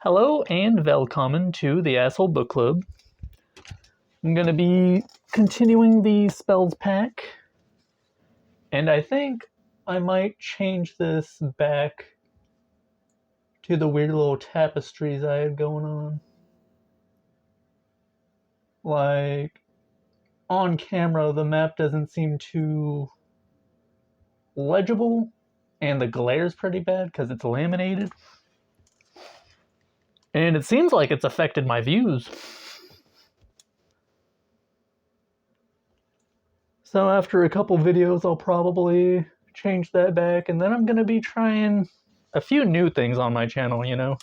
Hello and welcome to the Asshole Book Club. I'm going to be continuing the spells pack, and I think I might change this back to the weird little tapestries I had going on. Like, on camera, the map doesn't seem too legible, and the glare's pretty bad because it's laminated. And it seems like it's affected my views. So after a couple videos, I'll probably change that back, and then I'm going to be trying a few new things on my channel, you know?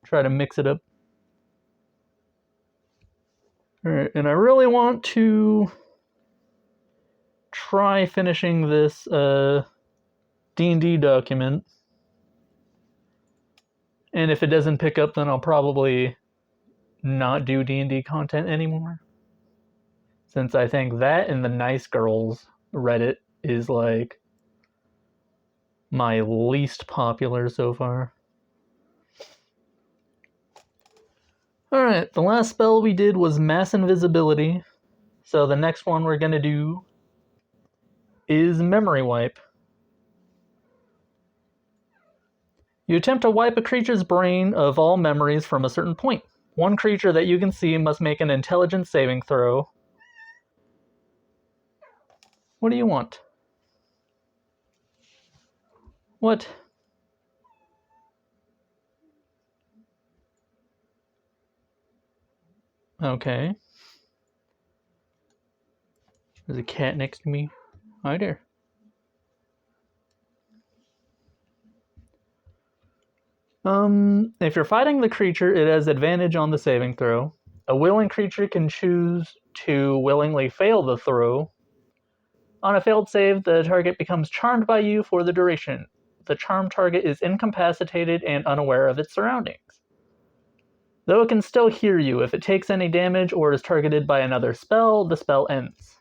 Try to mix it up. Alright, and I really want to try finishing this D&D document. And if it doesn't pick up, then I'll probably not do D&D content anymore. Since I think that and the Nice Girls Reddit is like my least popular so far. Alright, the last spell we did was Mass Invisibility. So the next one we're going to do is Memory Wipe. You attempt to wipe a creature's brain of all memories from a certain point. One creature that you can see must make an intelligence saving throw. What do you want? What? Okay. There's a cat next to me. Hi there. If you're fighting the creature, it has advantage on the saving throw. A willing creature can choose to willingly fail the throw. On a failed save, the target becomes charmed by you for the duration. The charmed target is incapacitated and unaware of its surroundings. Though it can still hear you, if it takes any damage or is targeted by another spell, the spell ends.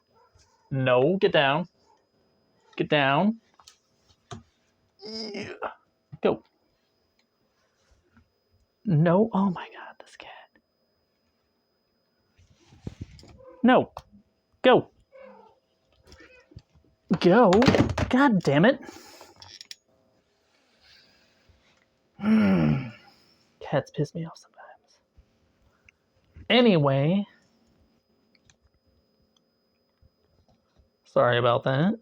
No, get down. Get down. Yeah. Go. No, oh my god, this cat. No. Go. Go. God damn it. Cats piss me off sometimes. Anyway. Sorry about that.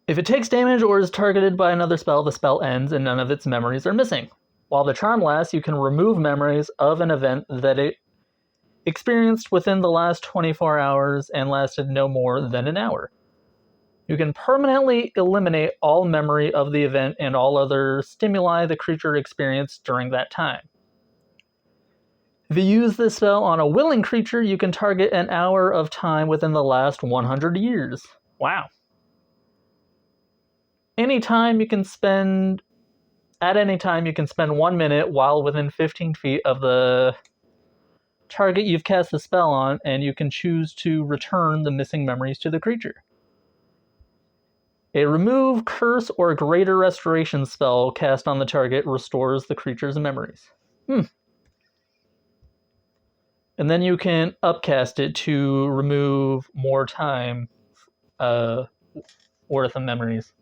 If it takes damage or is targeted by another spell, the spell ends and none of its memories are missing. While the charm lasts, you can remove memories of an event that it experienced within the last 24 hours and lasted no more than an hour. You can permanently eliminate all memory of the event and all other stimuli the creature experienced during that time. If you use this spell on a willing creature, you can target an hour of time within the last 100 years. Wow. At any time you can spend 1 minute while within 15 feet of the target you've cast the spell on, and you can choose to return the missing memories to the creature. A remove, curse, or greater restoration spell cast on the target restores the creature's memories. And then you can upcast it to remove more time worth of memories.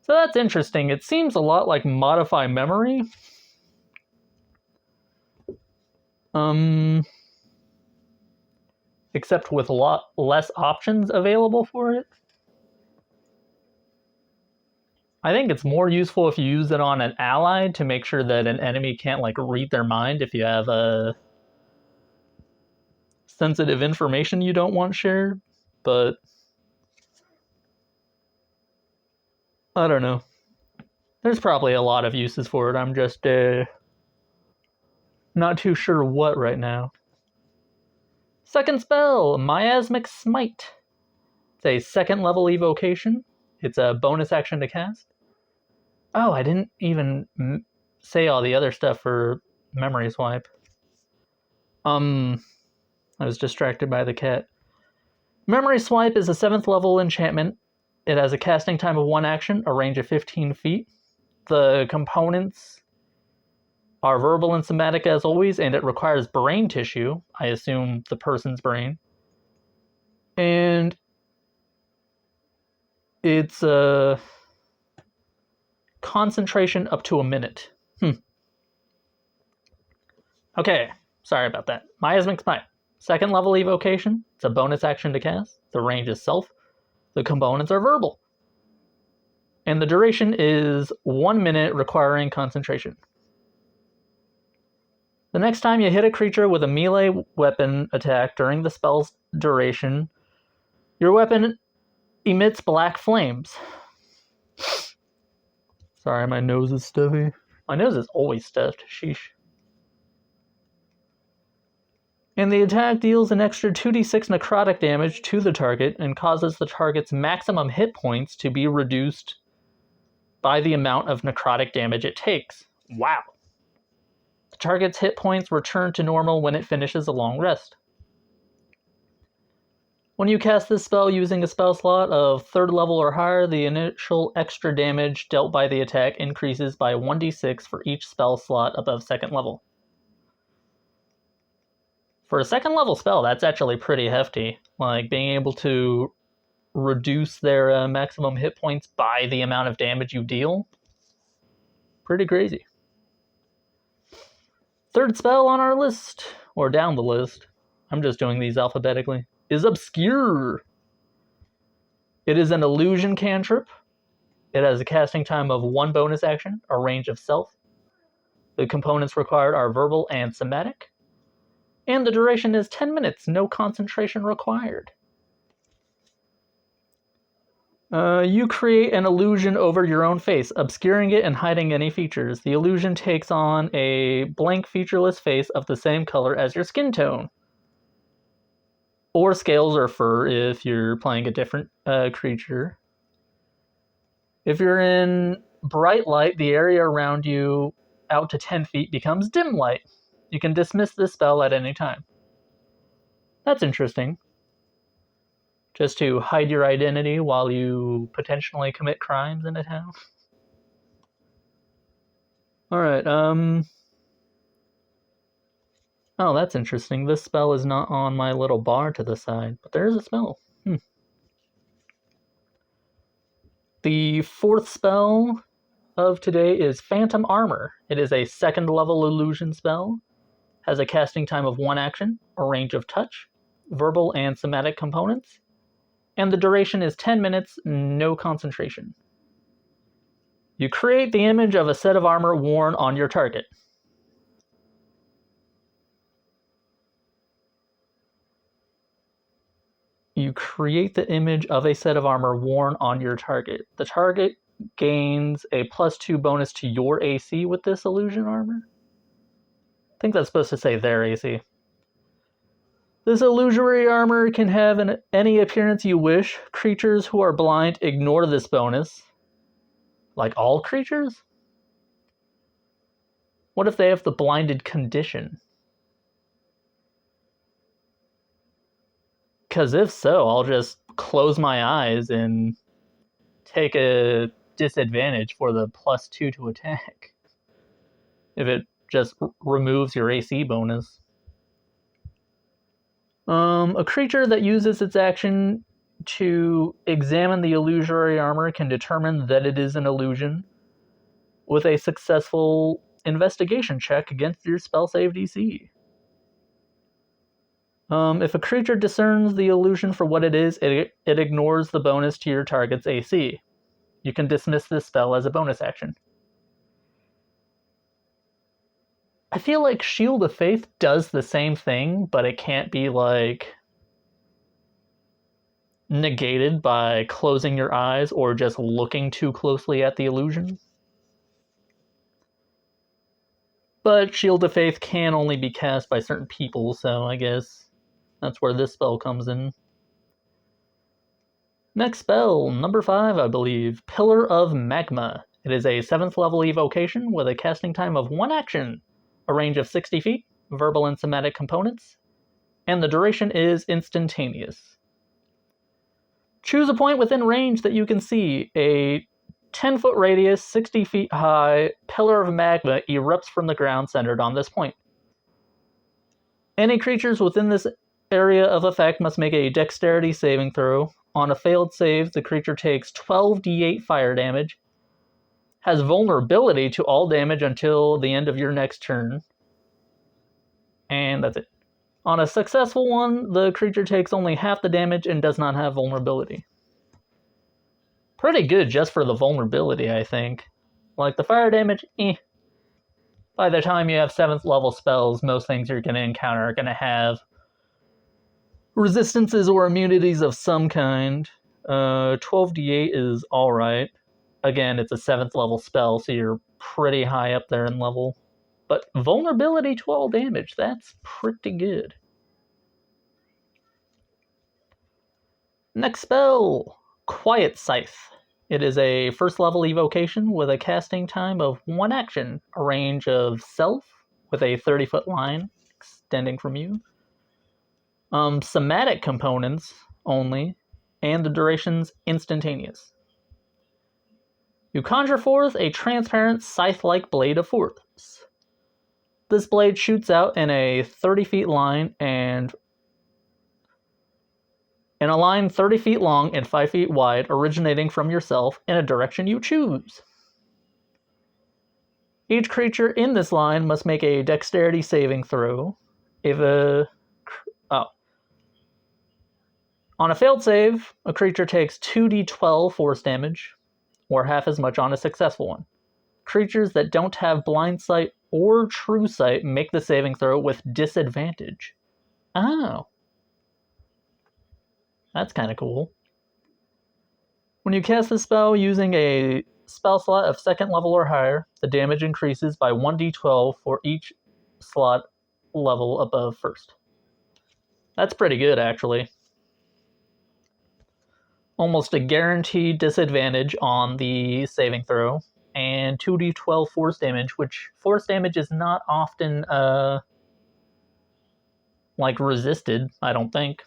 So that's interesting. It seems a lot like Modify Memory. Except with a lot less options available for it. I think it's more useful if you use it on an ally to make sure that an enemy can't like read their mind if you have a sensitive information you don't want shared, but I don't know. There's probably a lot of uses for it. I'm just not too sure what right now. Second spell, Miasmic Smite. It's a second level evocation. It's a bonus action to cast. Oh, I didn't even say all the other stuff for Memory Swipe. I was distracted by the cat. Memory Swipe is a 7th level enchantment. It has a casting time of 1 action, a range of 15 feet. The components are verbal and somatic as always, and it requires brain tissue. I assume the person's brain. And it's a concentration up to a minute. Okay, sorry about that. Miasmic Smite. Second level evocation. It's a bonus action to cast. The range is self. The components are verbal. And the duration is 1 minute, requiring concentration. The next time you hit a creature with a melee weapon attack during the spell's duration, your weapon emits black flames. Sorry, my nose is stuffy. My nose is always stuffed. Sheesh. And the attack deals an extra 2d6 necrotic damage to the target and causes the target's maximum hit points to be reduced by the amount of necrotic damage it takes. Wow. The target's hit points return to normal when it finishes a long rest. When you cast this spell using a spell slot of 3rd level or higher, the initial extra damage dealt by the attack increases by 1d6 for each spell slot above 2nd level. For a 2nd level spell, that's actually pretty hefty. Like, being able to reduce their maximum hit points by the amount of damage you deal. Pretty crazy. 3rd spell on our list, or down the list, I'm just doing these alphabetically, is Obscure. It is an illusion cantrip. It has a casting time of 1 bonus action, a range of self. The components required are verbal and somatic. And the duration is 10 minutes, no concentration required. You create an illusion over your own face, obscuring it and hiding any features. The illusion takes on a blank, featureless face of the same color as your skin tone. Or scales or fur if you're playing a different creature. If you're in bright light, the area around you out to 10 feet becomes dim light. You can dismiss this spell at any time. That's interesting. Just to hide your identity while you potentially commit crimes in a town. Alright, oh, that's interesting. This spell is not on my little bar to the side, but there is a spell. The 4th spell of today is Phantom Armor. It is a 2nd level illusion spell. Has a casting time of 1 action, a range of touch, verbal and somatic components, and the duration is 10 minutes, no concentration. You create the image of a set of armor worn on your target. You create the image of a set of armor worn on your target. The target gains a +2 bonus to your AC with this illusion armor. I think that's supposed to say their AC. This illusory armor can have any appearance you wish. Creatures who are blind ignore this bonus. Like all creatures? What if they have the blinded condition? Because if so, I'll just close my eyes and take a disadvantage for the +2 to attack. If it just removes your AC bonus. A creature that uses its action to examine the illusory armor can determine that it is an illusion with a successful investigation check against your spell save DC. If a creature discerns the illusion for what it is, it ignores the bonus to your target's AC. You can dismiss this spell as a bonus action. I feel like Shield of Faith does the same thing, but it can't be, like, negated by closing your eyes or just looking too closely at the illusion. But Shield of Faith can only be cast by certain people, so I guess that's where this spell comes in. Next spell, number 5, I believe, Pillar of Magma. It is a 7th level evocation with a casting time of 1 action, a range of 60 feet, verbal and somatic components, and the duration is instantaneous. Choose a point within range that you can see. A 10-foot radius, 60 feet high pillar of magma erupts from the ground centered on this point. Any creatures within this area of effect must make a dexterity saving throw. On a failed save, the creature takes 12d8 fire damage, has vulnerability to all damage until the end of your next turn, and that's it. On a successful one, the creature takes only half the damage and does not have vulnerability. Pretty good just for the vulnerability, I think. Like the fire damage, By the time you have 7th level spells, most things you're going to encounter are going to have resistances or immunities of some kind. 12d8 is alright. Again, it's a 7th level spell, so you're pretty high up there in level. But vulnerability to all damage, that's pretty good. Next spell, Quiet Scythe. It is a 1st level evocation with a casting time of 1 action, a range of self with a 30-foot line extending from you. Somatic components only, and the duration's instantaneous. You conjure forth a transparent scythe-like blade of force. This blade shoots out in a 30-feet line and in a line 30 feet long and 5 feet wide, originating from yourself in a direction you choose. Each creature in this line must make a dexterity saving throw. On a failed save, a creature takes 2d12 force damage, or half as much on a successful one. Creatures that don't have blind sight or true sight make the saving throw with disadvantage. Oh. That's kind of cool. When you cast the spell using a spell slot of 2nd level or higher, the damage increases by 1d12 for each slot level above 1st. That's pretty good, actually. Almost a guaranteed disadvantage on the saving throw, and 2d12 force damage, which force damage is not often resisted, I don't think.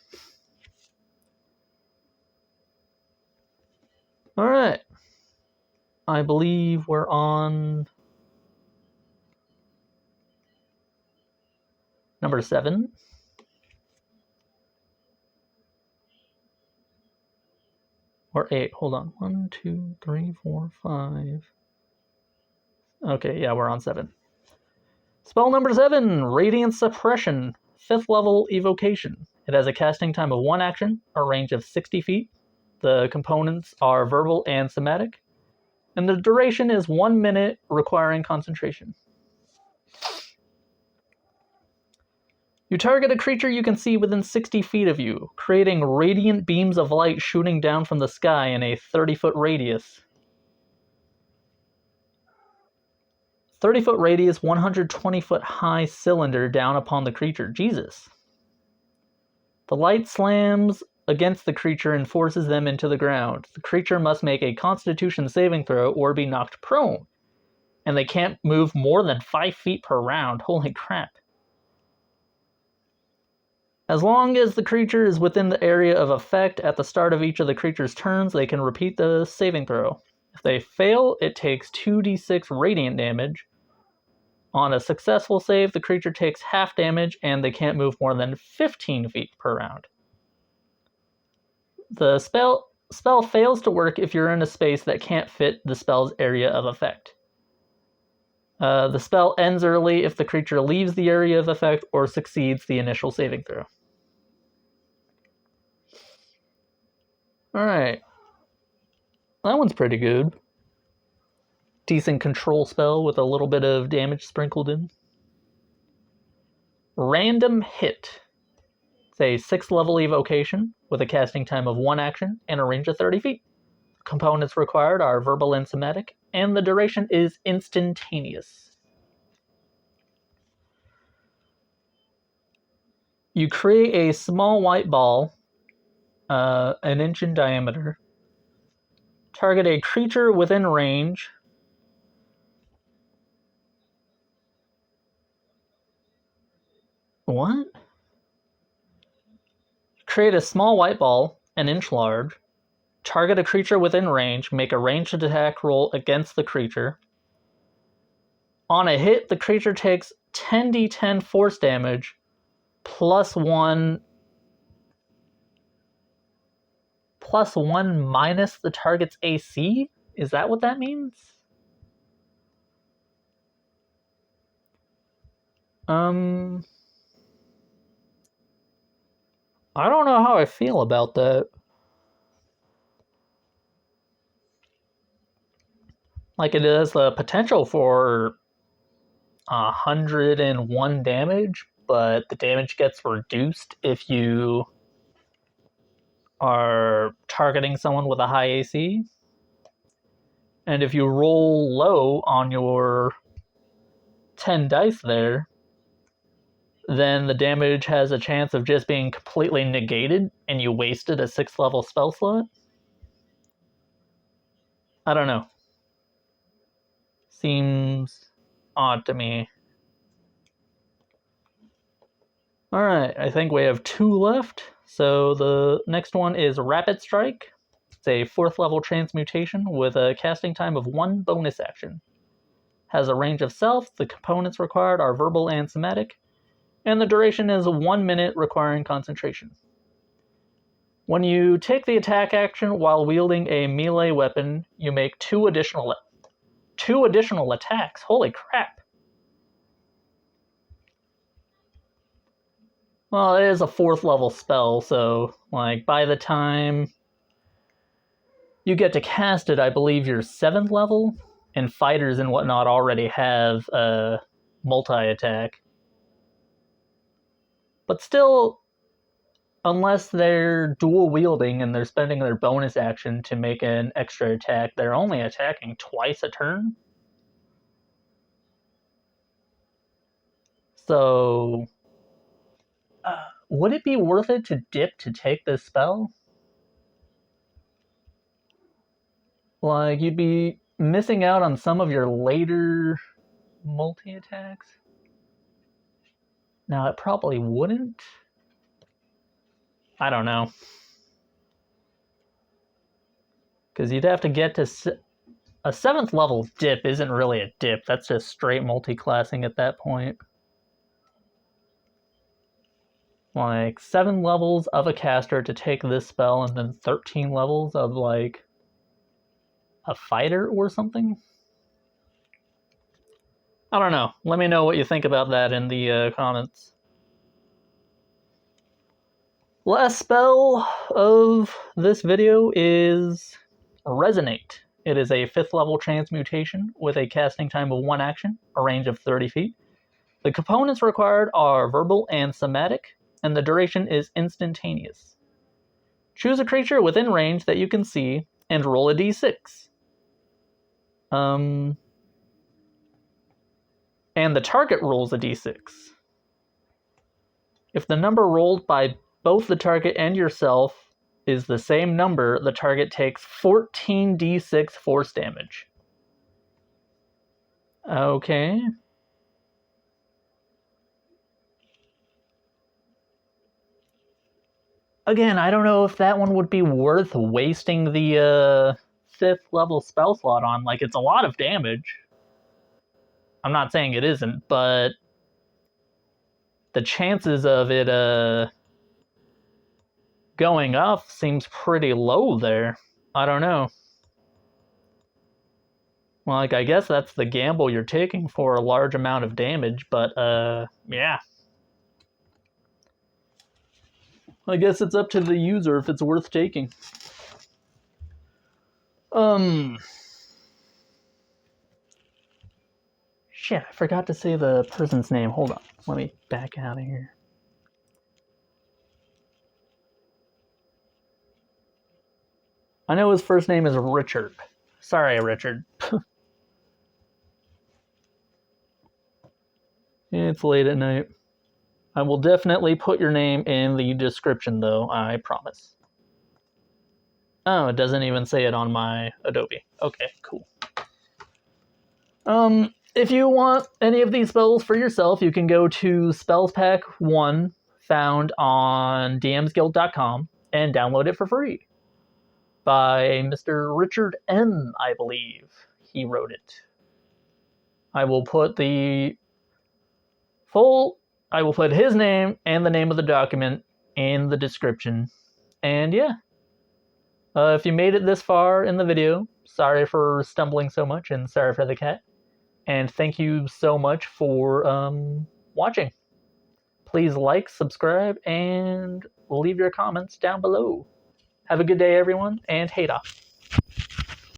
Alright. I believe we're on number 7. Or 8. Hold on. 1, 2, 3, 4, 5. Okay, yeah, we're on 7. Spell number 7, Radiant Suppression, 5th level evocation. It has a casting time of 1 action, a range of 60 feet. The components are verbal and somatic, and the duration is 1 minute, requiring concentration. You target a creature you can see within 60 feet of you, creating radiant beams of light shooting down from the sky in a 30-foot radius. 30-foot radius, 120-foot high cylinder down upon the creature. Jesus. The light slams against the creature and forces them into the ground. The creature must make a Constitution saving throw or be knocked prone. And they can't move more than 5 feet per round. Holy crap. As long as the creature is within the area of effect at the start of each of the creature's turns, they can repeat the saving throw. If they fail, it takes 2d6 radiant damage. On a successful save, the creature takes half damage and they can't move more than 15 feet per round. The spell fails to work if you're in a space that can't fit the spell's area of effect. The spell ends early if the creature leaves the area of effect or succeeds the initial saving throw. Alright. That one's pretty good. Decent control spell with a little bit of damage sprinkled in. Random Hit. It's a 6th level evocation with a casting time of 1 action and a range of 30 feet. Components required are verbal and somatic, and the duration is instantaneous. You create a small white ball, an inch in diameter. Target a creature within range. What? Create a small white ball, an inch large. target a creature within range, make a ranged attack roll against the creature. On a hit, the creature takes 10d10 force damage plus 1 minus the target's AC? Is that what that means? I don't know how I feel about that. Like, it has the potential for 101 damage, but the damage gets reduced if you are targeting someone with a high AC. And if you roll low on your 10 dice there, then the damage has a chance of just being completely negated and you wasted a 6th level spell slot. I don't know. Seems odd to me. Alright, I think we have 2 left. So the next one is Rapid Strike. It's a 4th level transmutation with a casting time of 1 bonus action. Has a range of self, the components required are verbal and somatic, and the duration is 1 minute requiring concentration. When you take the attack action while wielding a melee weapon, you make 2 additional attacks. Holy crap. Well, it is a 4th level spell, so like by the time you get to cast it, I believe you're 7th level, and fighters and whatnot already have a multi-attack. But still, unless they're dual wielding and they're spending their bonus action to make an extra attack, they're only attacking twice a turn. So, would it be worth it to dip to take this spell? Like, you'd be missing out on some of your later multi-attacks? Now, it probably wouldn't. I don't know. Because you'd have to get to... A 7th level dip isn't really a dip. That's just straight multi-classing at that point. Like, 7 levels of a caster to take this spell, and then 13 levels of, like, a fighter or something? I don't know. Let me know what you think about that in the comments. Last spell of this video is Resonate. It is a 5th level transmutation with a casting time of 1 action, a range of 30 feet. The components required are verbal and somatic, and the duration is instantaneous. Choose a creature within range that you can see and roll a d6. And the target rolls a d6. If the number rolled by both the target and yourself is the same number, the target takes 14d6 force damage. Okay. Again, I don't know if that one would be worth wasting the 5th level spell slot on. Like, it's a lot of damage. I'm not saying it isn't, but the chances of it going off seems pretty low there. I don't know. Like, I guess that's the gamble you're taking for a large amount of damage, but yeah. I guess it's up to the user if it's worth taking. Shit, I forgot to say the person's name. Hold on. Let me back out of here. I know his first name is Richard. Sorry, Richard. It's late at night. I will definitely put your name in the description, though, I promise. Oh, it doesn't even say it on my Adobe. Okay, cool. If you want any of these spells for yourself, you can go to Spells Pack 1, found on dmsguild.com, and download it for free. by Mr. Richard M., I believe. He wrote it. I will put his name and the name of the document in the description. And yeah. If you made it this far in the video, sorry for stumbling so much and sorry for the cat. And thank you so much for watching. Please like, subscribe, and leave your comments down below. Have a good day, everyone, and hate off.